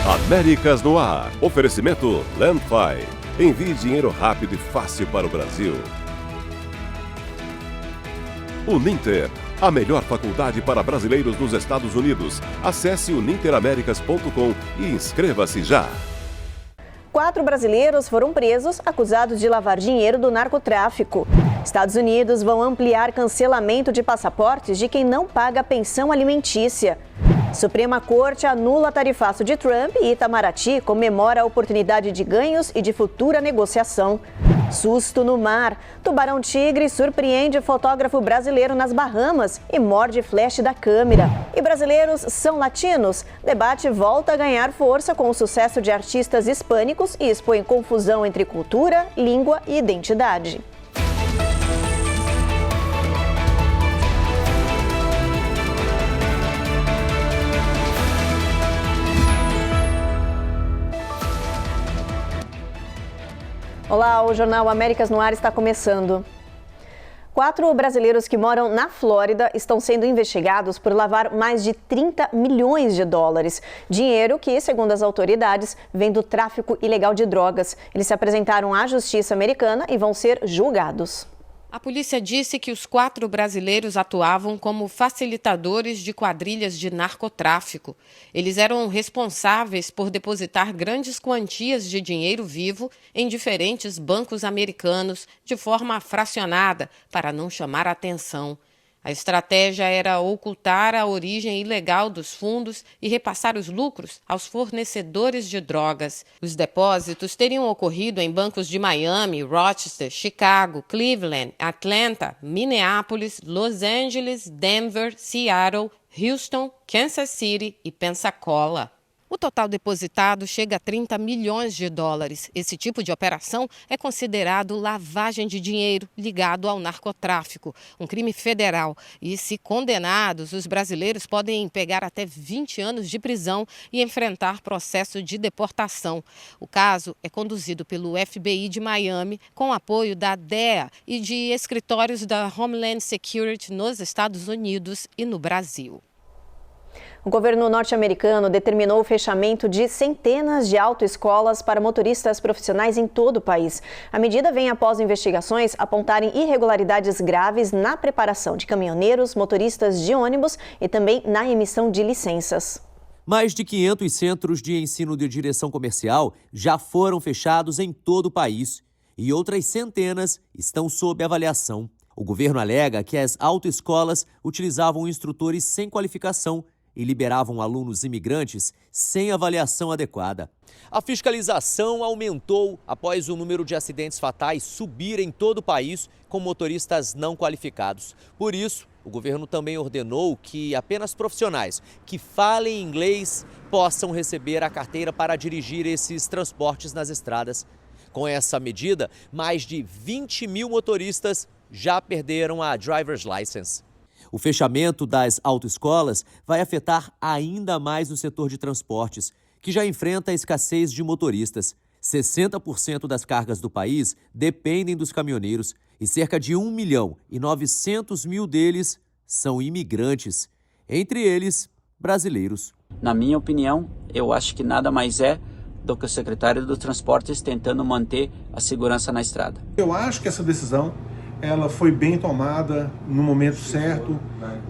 Américas no Ar. Oferecimento Landfi. Envie dinheiro rápido e fácil para o Brasil. Uninter. A melhor faculdade para brasileiros nos Estados Unidos. Acesse uninteraméricas.com e inscreva-se já. 4 brasileiros foram presos acusados de lavar dinheiro do narcotráfico. Estados Unidos vão ampliar cancelamento de passaportes de quem não paga pensão alimentícia. Suprema Corte anula tarifaço de Trump e Itamaraty comemora a oportunidade de ganhos e de futura negociação. Susto no mar. Tubarão-tigre surpreende fotógrafo brasileiro nas Bahamas e morde flash da câmera. E brasileiros são latinos? Debate volta a ganhar força com o sucesso de artistas hispânicos e expõe confusão entre cultura, língua e identidade. Olá, o Jornal Américas no Ar está começando. 4 brasileiros que moram na Flórida estão sendo investigados por lavar mais de 30 milhões de dólares. Dinheiro que, segundo as autoridades, vem do tráfico ilegal de drogas. Eles se apresentaram à justiça americana e vão ser julgados. A polícia disse que os 4 brasileiros atuavam como facilitadores de quadrilhas de narcotráfico. Eles eram responsáveis por depositar grandes quantias de dinheiro vivo em diferentes bancos americanos de forma fracionada, para não chamar a atenção. A estratégia era ocultar a origem ilegal dos fundos e repassar os lucros aos fornecedores de drogas. Os depósitos teriam ocorrido em bancos de Miami, Rochester, Chicago, Cleveland, Atlanta, Minneapolis, Los Angeles, Denver, Seattle, Houston, Kansas City e Pensacola. O total depositado chega a 30 milhões de dólares. Esse tipo de operação é considerado lavagem de dinheiro ligado ao narcotráfico, um crime federal. E, se condenados, os brasileiros podem pegar até 20 anos de prisão e enfrentar processo de deportação. O caso é conduzido pelo FBI de Miami, com apoio da DEA e de escritórios da Homeland Security nos Estados Unidos e no Brasil. O governo norte-americano determinou o fechamento de centenas de autoescolas para motoristas profissionais em todo o país. A medida vem após investigações apontarem irregularidades graves na preparação de caminhoneiros, motoristas de ônibus e também na emissão de licenças. Mais de 500 centros de ensino de direção comercial já foram fechados em todo o país e outras centenas estão sob avaliação. O governo alega que as autoescolas utilizavam instrutores sem qualificação e liberavam alunos imigrantes sem avaliação adequada. A fiscalização aumentou após o número de acidentes fatais subir em todo o país com motoristas não qualificados. Por isso, o governo também ordenou que apenas profissionais que falem inglês possam receber a carteira para dirigir esses transportes nas estradas. Com essa medida, mais de 20 mil motoristas já perderam a driver's license. O fechamento das autoescolas vai afetar ainda mais o setor de transportes, que já enfrenta a escassez de motoristas. 60% das cargas do país dependem dos caminhoneiros e cerca de 1.900.000 deles são imigrantes, entre eles brasileiros. Na minha opinião, eu acho que nada mais é do que o secretário dos Transportes tentando manter a segurança na estrada. Eu acho que essa decisão ela foi bem tomada no momento certo,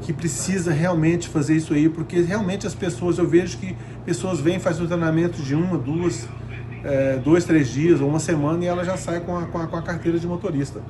que precisa realmente fazer isso aí, porque realmente as pessoas, eu vejo que pessoas vêm, fazem um treinamento de 1, 2, 3 dias ou uma semana e ela já sai com a carteira de motorista.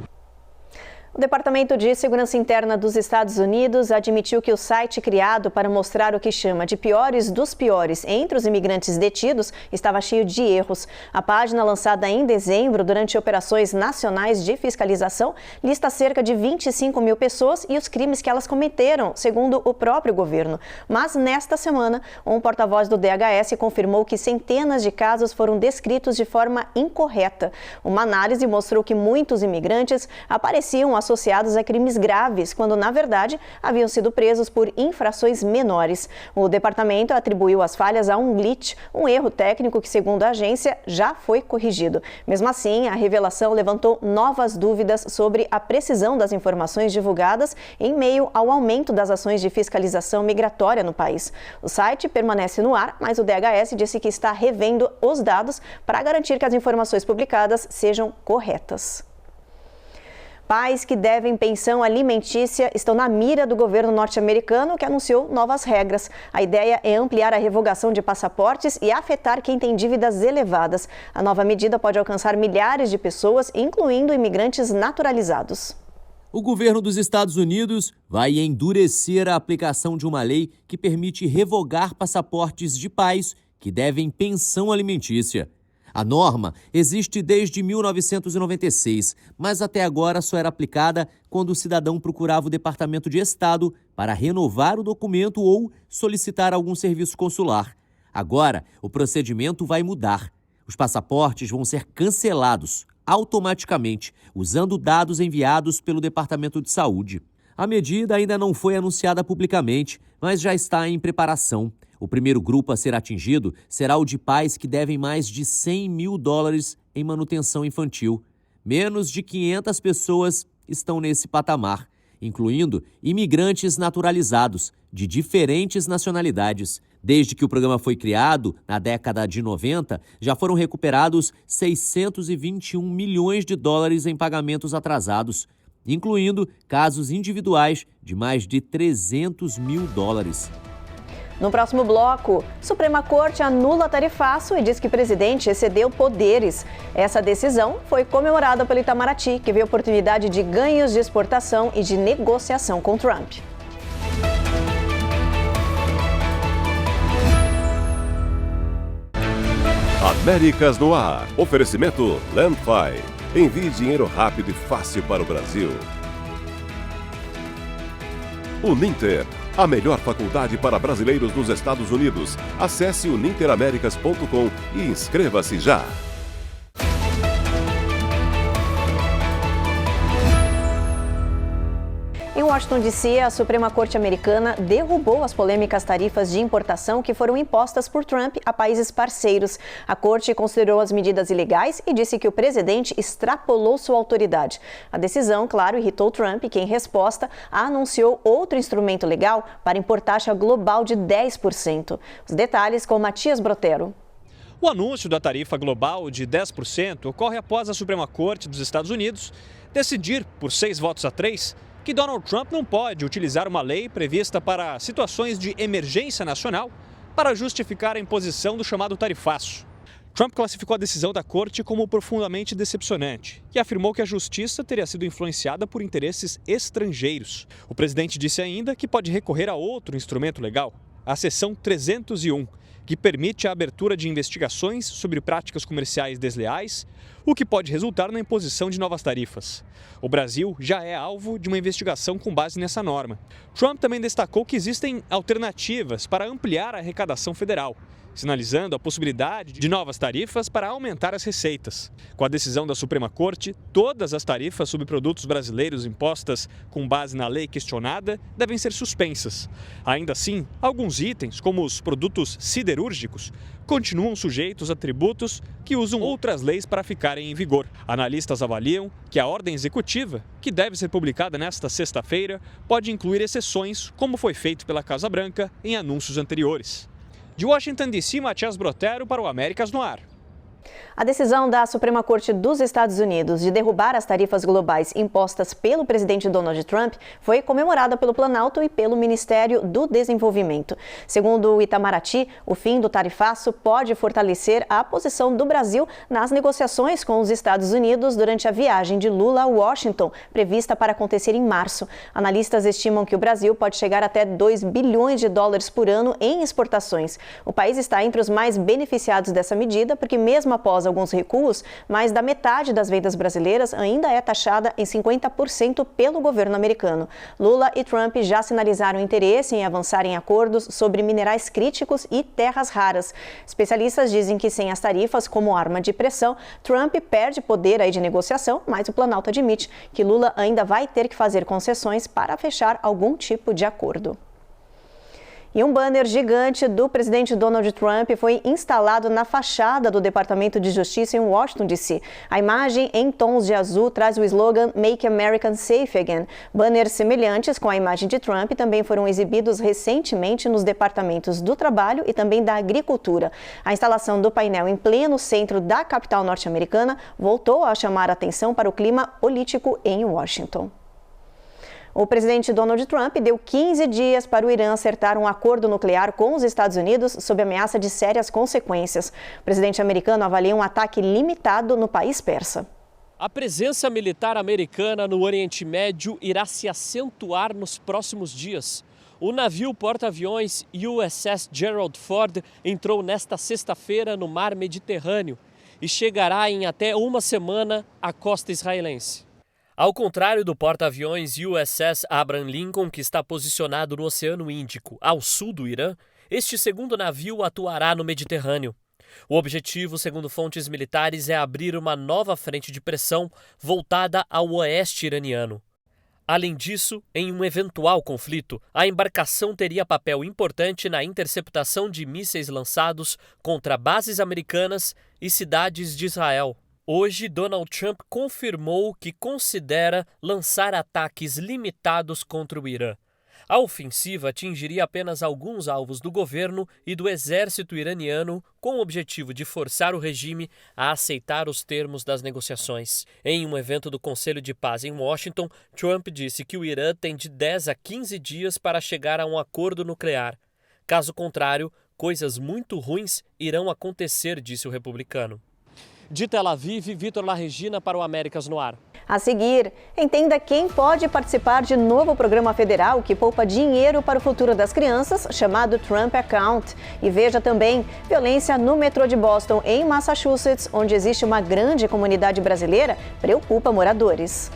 O Departamento de Segurança Interna dos Estados Unidos admitiu que o site criado para mostrar o que chama de piores dos piores entre os imigrantes detidos estava cheio de erros. A página, lançada em dezembro durante operações nacionais de fiscalização, lista cerca de 25 mil pessoas e os crimes que elas cometeram, segundo o próprio governo. Mas nesta semana, um porta-voz do DHS confirmou que centenas de casos foram descritos de forma incorreta. Uma análise mostrou que muitos imigrantes apareciam associados a crimes graves, quando, na verdade, haviam sido presos por infrações menores. O departamento atribuiu as falhas a um glitch, um erro técnico que, segundo a agência, já foi corrigido. Mesmo assim, a revelação levantou novas dúvidas sobre a precisão das informações divulgadas em meio ao aumento das ações de fiscalização migratória no país. O site permanece no ar, mas o DHS disse que está revendo os dados para garantir que as informações publicadas sejam corretas. Pais que devem pensão alimentícia estão na mira do governo norte-americano, que anunciou novas regras. A ideia é ampliar a revogação de passaportes e afetar quem tem dívidas elevadas. A nova medida pode alcançar milhares de pessoas, incluindo imigrantes naturalizados. O governo dos Estados Unidos vai endurecer a aplicação de uma lei que permite revogar passaportes de pais que devem pensão alimentícia. A norma existe desde 1996, mas até agora só era aplicada quando o cidadão procurava o Departamento de Estado para renovar o documento ou solicitar algum serviço consular. Agora, o procedimento vai mudar. Os passaportes vão ser cancelados automaticamente, usando dados enviados pelo Departamento de Saúde. A medida ainda não foi anunciada publicamente, mas já está em preparação. O primeiro grupo a ser atingido será o de pais que devem mais de $100 mil em manutenção infantil. Menos de 500 pessoas estão nesse patamar, incluindo imigrantes naturalizados, de diferentes nacionalidades. Desde que o programa foi criado, na década de 90, já foram recuperados $621 milhões em pagamentos atrasados, incluindo casos individuais de mais de $300 mil. No próximo bloco, Suprema Corte anula tarifaço e diz que o presidente excedeu poderes. Essa decisão foi comemorada pelo Itamaraty, que vê oportunidade de ganhos de exportação e de negociação com Trump. Américas no Ar. Oferecimento Landfi. Envie dinheiro rápido e fácil para o Brasil. Uninter. A melhor faculdade para brasileiros nos Estados Unidos. Acesse uninteraméricas.com e inscreva-se já. Em Washington, D.C., a Suprema Corte americana derrubou as polêmicas tarifas de importação que foram impostas por Trump a países parceiros. A corte considerou as medidas ilegais e disse que o presidente extrapolou sua autoridade. A decisão, claro, irritou Trump, que, em resposta, anunciou outro instrumento legal para impor taxa global de 10%. Os detalhes com Matias Brotero. O anúncio da tarifa global de 10% ocorre após a Suprema Corte dos Estados Unidos decidir, por 6-3, que Donald Trump não pode utilizar uma lei prevista para situações de emergência nacional para justificar a imposição do chamado tarifaço. Trump classificou a decisão da corte como profundamente decepcionante e afirmou que a justiça teria sido influenciada por interesses estrangeiros. O presidente disse ainda que pode recorrer a outro instrumento legal, a seção 301, que permite a abertura de investigações sobre práticas comerciais desleais, o que pode resultar na imposição de novas tarifas. O Brasil já é alvo de uma investigação com base nessa norma. Trump também destacou que existem alternativas para ampliar a arrecadação federal, sinalizando a possibilidade de novas tarifas para aumentar as receitas. Com a decisão da Suprema Corte, todas as tarifas sobre produtos brasileiros impostas com base na lei questionada devem ser suspensas. Ainda assim, alguns itens, como os produtos siderúrgicos, continuam sujeitos a tributos que usam outras leis para ficarem em vigor. Analistas avaliam que a ordem executiva, que deve ser publicada nesta sexta-feira, pode incluir exceções, como foi feito pela Casa Branca em anúncios anteriores. De Washington, D.C., Matias Brotero para o Américas no Ar. A decisão da Suprema Corte dos Estados Unidos de derrubar as tarifas globais impostas pelo presidente Donald Trump foi comemorada pelo Planalto e pelo Ministério do Desenvolvimento. Segundo o Itamaraty, o fim do tarifaço pode fortalecer a posição do Brasil nas negociações com os Estados Unidos durante a viagem de Lula a Washington, prevista para acontecer em março. Analistas estimam que o Brasil pode chegar até $2 bilhões por ano em exportações. O país está entre os mais beneficiados dessa medida porque, mesmo após após alguns recuos, mais da metade das vendas brasileiras ainda é taxada em 50% pelo governo americano. Lula e Trump já sinalizaram interesse em avançar em acordos sobre minerais críticos e terras raras. Especialistas dizem que sem as tarifas como arma de pressão, Trump perde poder aí de negociação, mas o Planalto admite que Lula ainda vai ter que fazer concessões para fechar algum tipo de acordo. E um banner gigante do presidente Donald Trump foi instalado na fachada do Departamento de Justiça em Washington, D.C. A imagem em tons de azul traz o slogan Make America Safe Again. Banners semelhantes com a imagem de Trump também foram exibidos recentemente nos departamentos do Trabalho e também da Agricultura. A instalação do painel em pleno centro da capital norte-americana voltou a chamar a atenção para o clima político em Washington. O presidente Donald Trump deu 15 dias para o Irã acertar um acordo nuclear com os Estados Unidos sob ameaça de sérias consequências. O presidente americano avalia um ataque limitado no país persa. A presença militar americana no Oriente Médio irá se acentuar nos próximos dias. O navio porta-aviões USS Gerald Ford entrou nesta sexta-feira no mar Mediterrâneo e chegará em até uma semana à costa israelense. Ao contrário do porta-aviões USS Abraham Lincoln, que está posicionado no Oceano Índico, ao sul do Irã, este segundo navio atuará no Mediterrâneo. O objetivo, segundo fontes militares, é abrir uma nova frente de pressão voltada ao oeste iraniano. Além disso, em um eventual conflito, a embarcação teria papel importante na interceptação de mísseis lançados contra bases americanas e cidades de Israel. Hoje, Donald Trump confirmou que considera lançar ataques limitados contra o Irã. A ofensiva atingiria apenas alguns alvos do governo e do exército iraniano, com o objetivo de forçar o regime a aceitar os termos das negociações. Em um evento do Conselho de Paz em Washington, Trump disse que o Irã tem de 10 a 15 dias para chegar a um acordo nuclear. Caso contrário, coisas muito ruins irão acontecer, disse o republicano. De Tel Aviv, Vitor La Regina para o Américas no Ar. A seguir, entenda quem pode participar de novo programa federal que poupa dinheiro para o futuro das crianças, chamado Trump Account. E veja também violência no metrô de Boston, em Massachusetts, onde existe uma grande comunidade brasileira, preocupa moradores.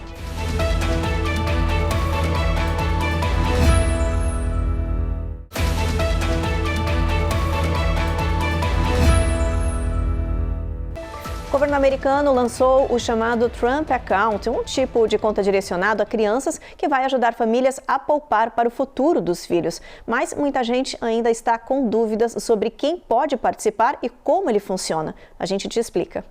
O governo americano lançou o chamado Trump Account, um tipo de conta direcionado a crianças que vai ajudar famílias a poupar para o futuro dos filhos. Mas muita gente ainda está com dúvidas sobre quem pode participar e como ele funciona. A gente te explica.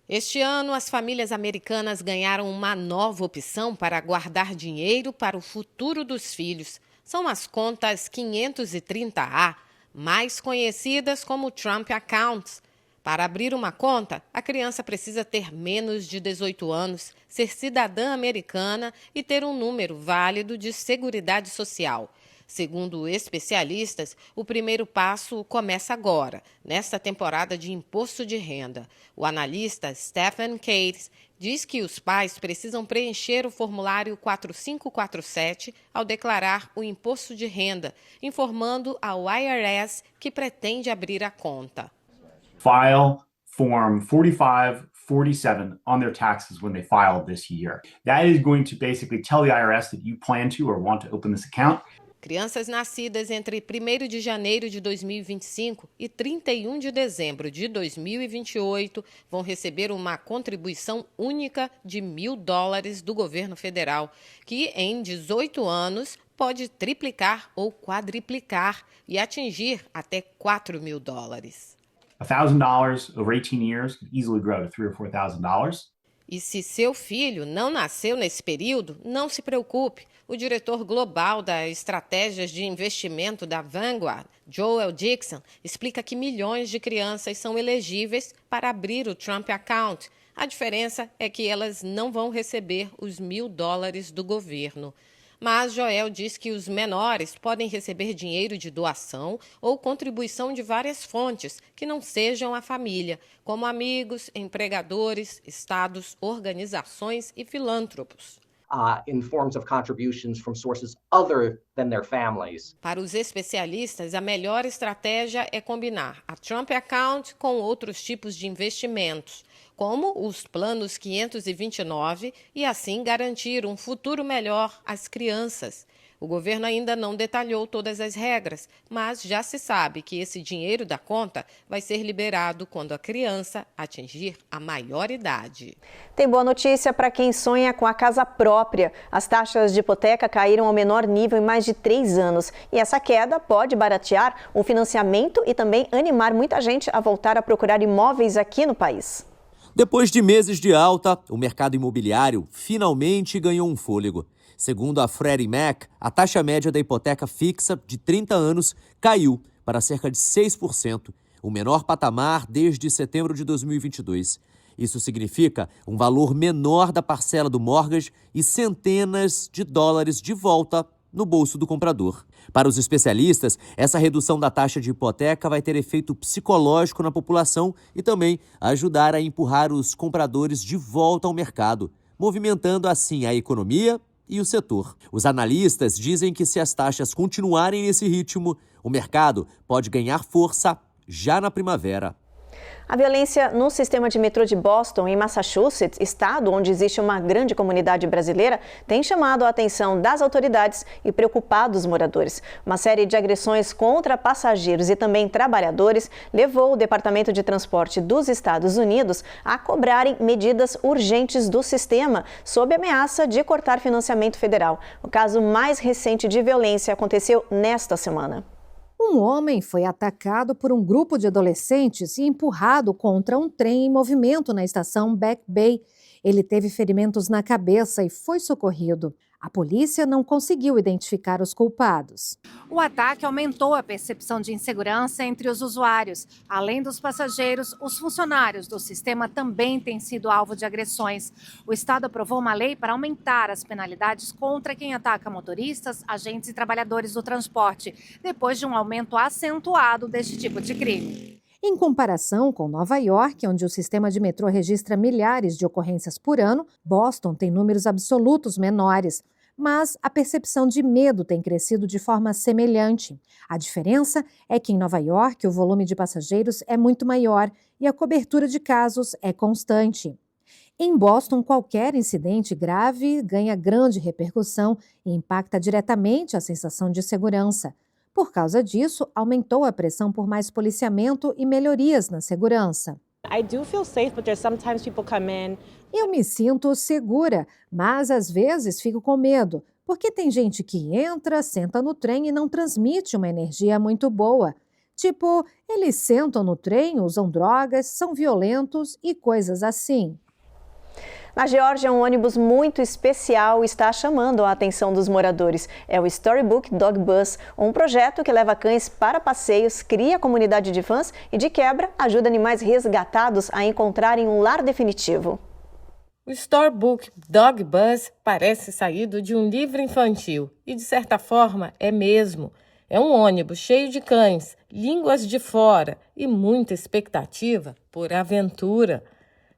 Este ano, as famílias americanas ganharam uma nova opção para guardar dinheiro para o futuro dos filhos. São as contas 530A, mais conhecidas como Trump Accounts. Para abrir uma conta, a criança precisa ter menos de 18 anos, ser cidadã americana e ter um número válido de Seguridade Social. Segundo especialistas, o primeiro passo começa agora, nesta temporada de imposto de renda. O analista Stephen Cates diz que os pais precisam preencher o formulário 4547 ao declarar o imposto de renda, informando ao IRS que pretende abrir a conta. File Form 4547 on their taxes when they file this year. That is going to basically tell the IRS that you plan to or want to open this account. Crianças nascidas entre 1º de janeiro de 2025 e 31 de dezembro de 2028 vão receber uma contribuição única de $1.000 do governo federal, que em 18 anos pode triplicar ou quadriplicar e atingir até $4.000. $1,000 over 18 years could easily grow to $3,000 or $4,000. E se seu filho não nasceu nesse período, não se preocupe. O diretor global das estratégias de investimento da Vanguard, Joel Dixon, explica que milhões de crianças são elegíveis para abrir o Trump Account. A diferença é que elas não vão receber os $1.000 do governo. Mas Joel diz que os menores podem receber dinheiro de doação ou contribuição de várias fontes que não sejam a família, como amigos, empregadores, estados, organizações e filântropos. in forms of contributions from sources other than their families. Para os especialistas, a melhor estratégia é combinar a Trump Account com outros tipos de investimentos, como os planos 529, e assim garantir um futuro melhor às crianças. O governo ainda não detalhou todas as regras, mas já se sabe que esse dinheiro da conta vai ser liberado quando a criança atingir a maioridade. Tem boa notícia para quem sonha com a casa própria. As taxas de hipoteca caíram ao menor nível em mais de 3 anos. E essa queda pode baratear o financiamento e também animar muita gente a voltar a procurar imóveis aqui no país. Depois de meses de alta, o mercado imobiliário finalmente ganhou um fôlego. Segundo a Freddie Mac, a taxa média da hipoteca fixa de 30 anos caiu para cerca de 6%, o menor patamar desde setembro de 2022. Isso significa um valor menor da parcela do mortgage e centenas de dólares de volta no bolso do comprador. Para os especialistas, essa redução da taxa de hipoteca vai ter efeito psicológico na população e também ajudar a empurrar os compradores de volta ao mercado, movimentando assim a economia e o setor. Os analistas dizem que se as taxas continuarem nesse ritmo, o mercado pode ganhar força já na primavera. A violência no sistema de metrô de Boston, em Massachusetts, estado onde existe uma grande comunidade brasileira, tem chamado a atenção das autoridades e preocupado os moradores. Uma série de agressões contra passageiros e também trabalhadores levou o Departamento de Transporte dos Estados Unidos a cobrarem medidas urgentes do sistema, sob ameaça de cortar financiamento federal. O caso mais recente de violência aconteceu nesta semana. Um homem foi atacado por um grupo de adolescentes e empurrado contra um trem em movimento na estação Back Bay. Ele teve ferimentos na cabeça e foi socorrido. A polícia não conseguiu identificar os culpados. O ataque aumentou a percepção de insegurança entre os usuários. Além dos passageiros, os funcionários do sistema também têm sido alvo de agressões. O Estado aprovou uma lei para aumentar as penalidades contra quem ataca motoristas, agentes e trabalhadores do transporte, depois de um aumento acentuado deste tipo de crime. Em comparação com Nova York, onde o sistema de metrô registra milhares de ocorrências por ano, Boston tem números absolutos menores. Mas a percepção de medo tem crescido de forma semelhante. A diferença é que em Nova York o volume de passageiros é muito maior e a cobertura de casos é constante. Em Boston, qualquer incidente grave ganha grande repercussão e impacta diretamente a sensação de segurança. Por causa disso, aumentou a pressão por mais policiamento e melhorias na segurança. Eu me sinto segura, mas às vezes fico com medo, porque tem gente que entra, senta no trem e não transmite uma energia muito boa. Tipo, eles sentam no trem, usam drogas, são violentos e coisas assim. Na Geórgia, um ônibus muito especial está chamando a atenção dos moradores. É o Storybook Dog Bus, um projeto que leva cães para passeios, cria comunidade de fãs e, de quebra, ajuda animais resgatados a encontrarem um lar definitivo. O Storybook Dog Bus parece saído de um livro infantil e, de certa forma, é mesmo. É um ônibus cheio de cães, línguas de fora e muita expectativa por aventura.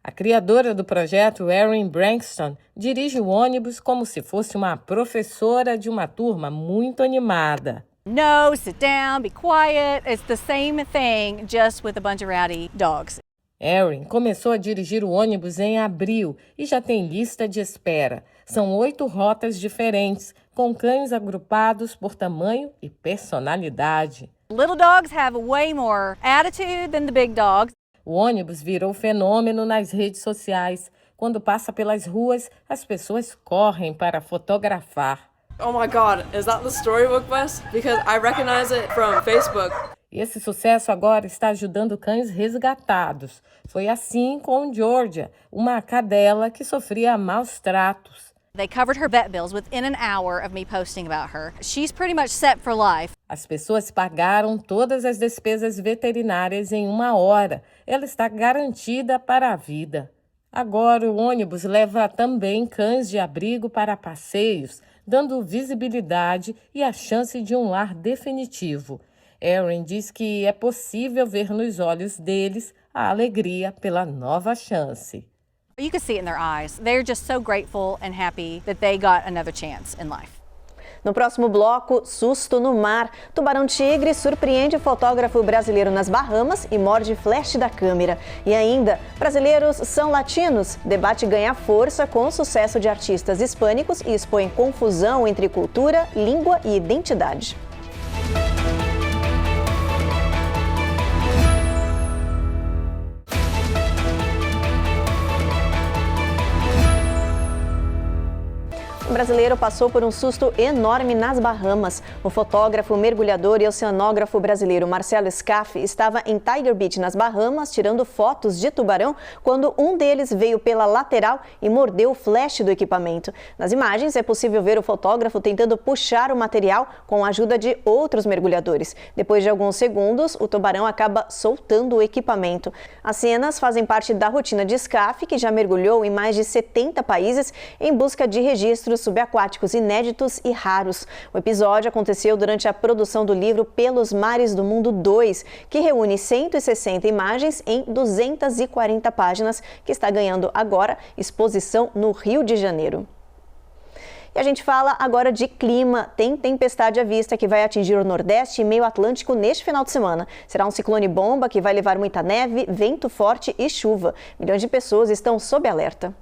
A criadora do projeto, Erin Brankston, dirige o ônibus como se fosse uma professora de uma turma muito animada. No, sit down, be quiet. It's the same thing, just with a bunch of rowdy dogs. Erin começou a dirigir o ônibus em abril e já tem lista de espera. São 8 rotas diferentes, com cães agrupados por tamanho e personalidade. Little dogs have way more attitude than the big dogs. O ônibus virou fenômeno nas redes sociais. Quando passa pelas ruas, as pessoas correm para fotografar. Oh my God, is that the Storybook Bus? Because I recognize it from Facebook. Esse sucesso agora está ajudando cães resgatados. Foi assim com Georgia, uma cadela que sofria maus tratos. They covered her vet bills within an hour of me posting about her. She's pretty much set for life. As pessoas pagaram todas as despesas veterinárias em 1 hora. Ela está garantida para a vida. Agora o ônibus leva também cães de abrigo para passeios, dando visibilidade e a chance de um lar definitivo. Erin diz que é possível ver nos olhos deles a alegria pela nova chance. You can see it in their eyes. They're just so grateful and happy that they got another chance in life. No próximo bloco, susto no mar. Tubarão-tigre surpreende o fotógrafo brasileiro nas Bahamas e morde flash da câmera. E ainda, brasileiros são latinos. Debate ganha força com o sucesso de artistas hispânicos e expõe confusão entre cultura, língua e identidade. O brasileiro passou por um susto enorme nas Bahamas. O fotógrafo, mergulhador e oceanógrafo brasileiro Marcelo Scaff estava em Tiger Beach, nas Bahamas, tirando fotos de tubarão, quando um deles veio pela lateral e mordeu o flash do equipamento. Nas imagens é possível ver o fotógrafo tentando puxar o material com a ajuda de outros mergulhadores. Depois de alguns segundos, o tubarão acaba soltando o equipamento. As cenas fazem parte da rotina de Scaff, que já mergulhou em mais de 70 países em busca de registros subaquáticos inéditos e raros. O episódio aconteceu durante a produção do livro Pelos Mares do Mundo 2, que reúne 160 imagens em 240 páginas, que está ganhando agora exposição no Rio de Janeiro. E a gente fala agora de clima. Tem tempestade à vista que vai atingir o Nordeste e meio Atlântico neste final de semana. Será um ciclone bomba que vai levar muita neve, vento forte e chuva. Milhões de pessoas estão sob alerta.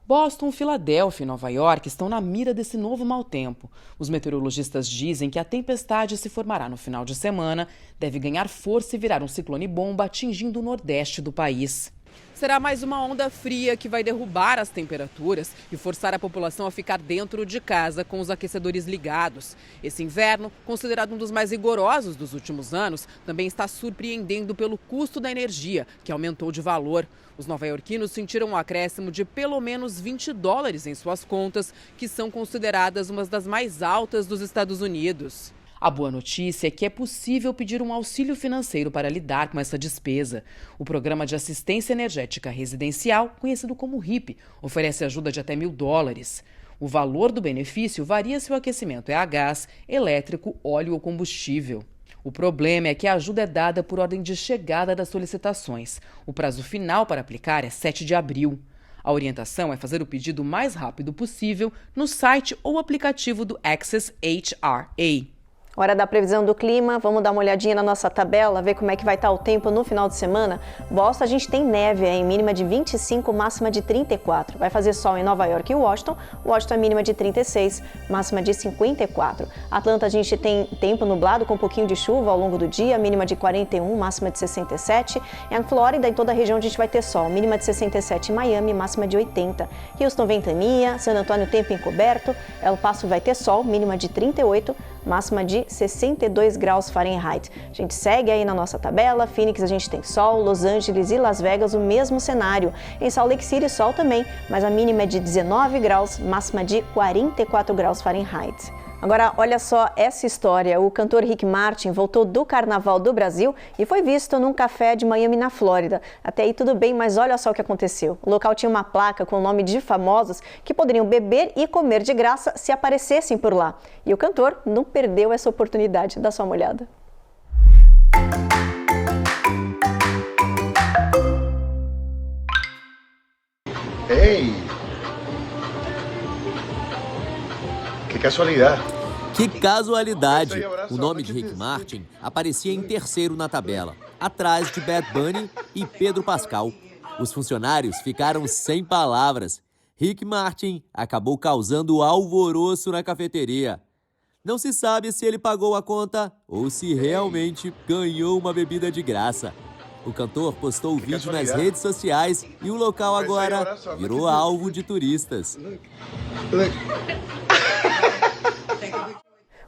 Boston, Filadélfia e Nova York estão na mira desse novo mau tempo. Os meteorologistas dizem que a tempestade se formará no final de semana, deve ganhar força e virar um ciclone-bomba atingindo o nordeste do país. Será mais uma onda fria que vai derrubar as temperaturas e forçar a população a ficar dentro de casa com os aquecedores ligados. Esse inverno, considerado um dos mais rigorosos dos últimos anos, também está surpreendendo pelo custo da energia, que aumentou de valor. Os nova-iorquinos sentiram um acréscimo de pelo menos $20 em suas contas, que são consideradas uma das mais altas dos Estados Unidos. A boa notícia é que é possível pedir um auxílio financeiro para lidar com essa despesa. O Programa de Assistência Energética Residencial, conhecido como RIP, oferece ajuda de até $1.000. O valor do benefício varia se o aquecimento é a gás, elétrico, óleo ou combustível. O problema é que a ajuda é dada por ordem de chegada das solicitações. O prazo final para aplicar é 7 de abril. A orientação é fazer o pedido o mais rápido possível no site ou aplicativo do Access HRA. Hora da previsão do clima, vamos dar uma olhadinha na nossa tabela, ver como é que vai estar o tempo no final de semana. Boston, a gente tem neve em mínima de 25, máxima de 34. Vai fazer sol em Nova York e Washington é mínima de 36, máxima de 54. Atlanta, a gente tem tempo nublado com um pouquinho de chuva ao longo do dia, mínima de 41, máxima de 67. Em Flórida, em toda a região, a gente vai ter sol, mínima de 67 em Miami, máxima de 80. Houston, ventania, San Antônio, tempo encoberto. El Paso vai ter sol, mínima de 38, máxima de 62 graus Fahrenheit. A gente segue aí na nossa tabela. Phoenix a gente tem sol, Los Angeles e Las Vegas o mesmo cenário. Em Salt Lake City sol também, mas a mínima é de 19 graus, máxima de 44 graus Fahrenheit. Agora, olha só essa história. O cantor Rick Martin voltou do Carnaval do Brasil e foi visto num café de Miami, na Flórida. Até aí tudo bem, mas olha só o que aconteceu. O local tinha uma placa com o nome de famosos que poderiam beber e comer de graça se aparecessem por lá. E o cantor não perdeu essa oportunidade. Dá só uma olhada. Ei! Que casualidade! Que casualidade! O nome de Rick Martin aparecia em terceiro na tabela, atrás de Bad Bunny e Pedro Pascal. Os funcionários ficaram sem palavras. Rick Martin acabou causando alvoroço na cafeteria. Não se sabe se ele pagou a conta ou se realmente ganhou uma bebida de graça. O cantor postou o vídeo nas redes sociais e o local agora virou alvo de turistas.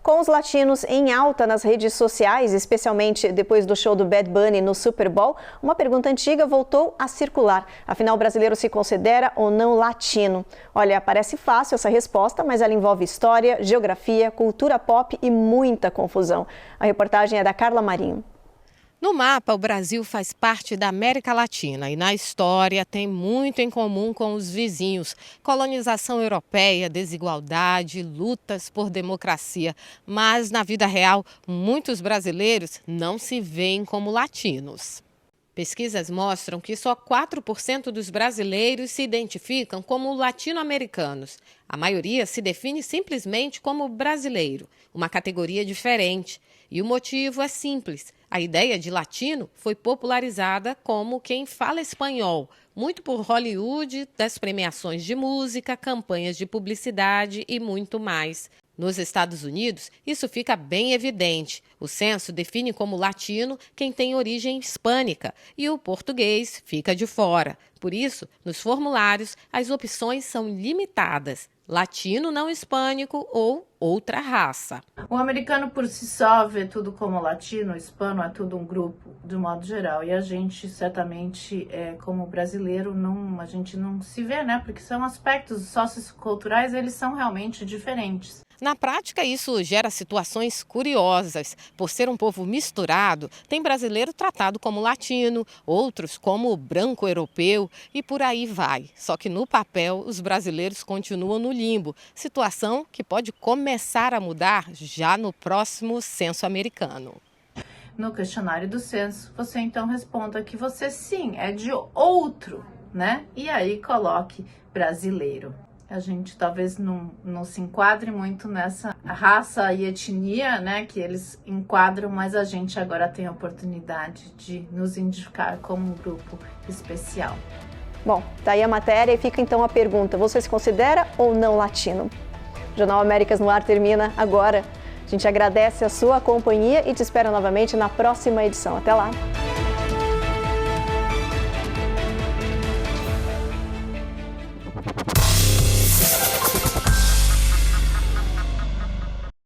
Com os latinos em alta nas redes sociais, especialmente depois do show do Bad Bunny no Super Bowl, uma pergunta antiga voltou a circular. Afinal, o brasileiro se considera ou não latino? Olha, parece fácil essa resposta, mas ela envolve história, geografia, cultura pop e muita confusão. A reportagem é da Carla Marinho. No mapa, o Brasil faz parte da América Latina e na história tem muito em comum com os vizinhos. Colonização europeia, desigualdade, lutas por democracia. Mas na vida real, muitos brasileiros não se veem como latinos. Pesquisas mostram que só 4% dos brasileiros se identificam como latino-americanos. A maioria se define simplesmente como brasileiro, uma categoria diferente. E o motivo é simples. A ideia de latino foi popularizada como quem fala espanhol, muito por Hollywood, das premiações de música, campanhas de publicidade e muito mais. Nos Estados Unidos, isso fica bem evidente. O censo define como latino quem tem origem hispânica e o português fica de fora. Por isso, nos formulários, as opções são limitadas: latino não hispânico ou outra raça. O americano por si só vê tudo como latino, hispano, é tudo um grupo, de modo geral. E a gente, certamente, como brasileiro, a gente não se vê, né? Porque são aspectos socioculturais, eles são realmente diferentes. Na prática, isso gera situações curiosas. Por ser um povo misturado, tem brasileiro tratado como latino, outros como branco europeu e por aí vai. Só que no papel, os brasileiros continuam no limbo, situação que pode começar a mudar já no próximo censo americano. No questionário do censo, você então responda que você sim é de outro, né? E aí coloque brasileiro. A gente talvez não se enquadre muito nessa raça e etnia, né, que eles enquadram, mas a gente agora tem a oportunidade de nos identificar como um grupo especial. Bom, tá aí a matéria e fica então a pergunta: você se considera ou não latino? O Jornal Américas no Ar termina agora. A gente agradece a sua companhia e te espera novamente na próxima edição. Até lá!